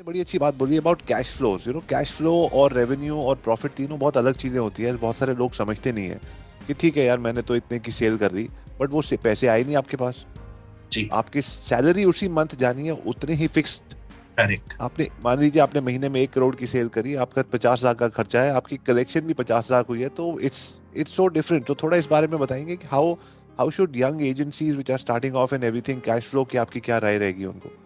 बड़ी अच्छी बात बोली about cash flows. Cash flow और रेवेन्यू और प्रॉफिट तीनों बहुत अलग चीजें होती है। बहुत सारे लोग समझते नहीं है कि ठीक है यार, मैंने तो इतने की सेल कर दी, बट वो पैसे आए नहीं आपके पास। जी। आपकी सैलरी उसी मंथ जानी है, उतनी ही फिक्स्ड। करेक्ट। आपने मान लीजिए आपने महीने में 1 करोड़ की सेल करी, आपका 50 लाख का खर्चा है, आपकी कलेक्शन भी 50 लाख हुई है, तो इट्स सो डिफरेंट। तो थोड़ा इस बारे में बताएंगे कि how how should young agencies which are starting off and everything cash flow की आपकी क्या राय रहेगी उनको?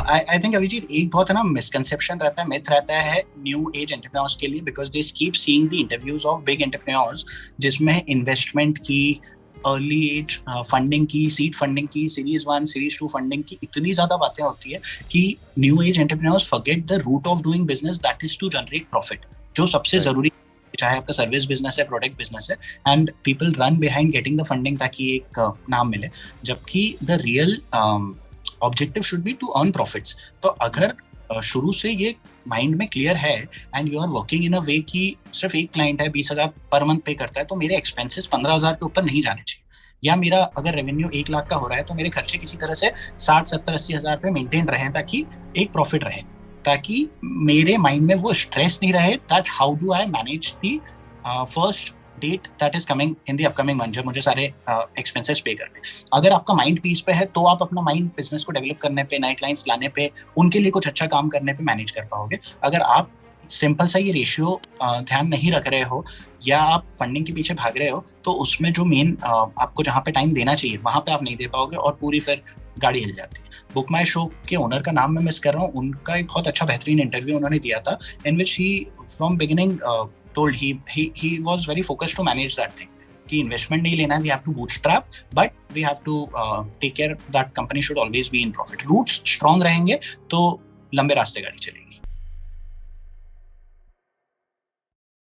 आई थिंक अभिजीत, एक बहुत है ना मिसकंसेप्शन रहता है, मिथ रहता है न्यू एज एंटरप्रेन्योर्स के लिए, because they keep seeing the interviews of big entrepreneurs जिसमें इन्वेस्टमेंट की, अर्ली एज फंडिंग की, सीड फंडिंग की, सीरीज 1 सीरीज 2 फंडिंग की इतनी ज्यादा बातें होती है कि new age entrepreneurs forget the root of doing business, that is to generate profit, जो सबसे राइट। जरूरी, चाहे आपका सर्विस बिजनेस है, प्रोडक्ट बिजनेस है, and people run behind getting the funding ताकि एक नाम मिले, जबकि the real objective should be to earn profits. तो अगर शुरू से ये माइंड में क्लियर है and you are working in a way कि सिर्फ एक क्लाइंट है, 20,000 पर मंथ पे करता है, तो मेरे एक्सपेंसेस 15,000 के ऊपर नहीं जाने चाहिए। या मेरा अगर रेवेन्यू 1 लाख का हो रहा है तो मेरे खर्चे किसी तरह से 60, 70, 80 हजार पे मेंटेन रहे, ताकि एक प्रॉफिट रहे, ताकि मेरे माइंड में वो स्ट्रेस नहीं रहे that how do I manage the first date that is coming in the upcoming month, जब मुझे सारे एक्सपेंसेस पे करने। अगर आपका माइंड पीस पे है तो आप अपना माइंड बिजनेस को डेवलप करने पे, नए क्लाइंट्स लाने पे, उनके लिए कुछ अच्छा काम करने पे मैनेज कर पाओगे। अगर आप सिंपल सा ये रेशियो ध्यान नहीं रख रहे हो, या आप फंडिंग के पीछे भाग रहे हो, तो उसमें जो मेन आपको जहाँ पे टाइम देना चाहिए वहां पे आप नहीं दे पाओगे, और पूरी फिर गाड़ी हिल जाती है। बुक माई शो के ओनर का नाम मैं मिस कर रहा हूँ, उनका एक बहुत अच्छा बेहतरीन इंटरव्यू उन्होंने दिया था, in which he from beginning told he was very focused to manage that thing कि इन्वेस्टमेंट नहीं लेना है, we have to bootstrap, but we have to take care that company should always be in profit. Roots strong रहेंगे तो लंबे रास्ते गाड़ी चलेगी।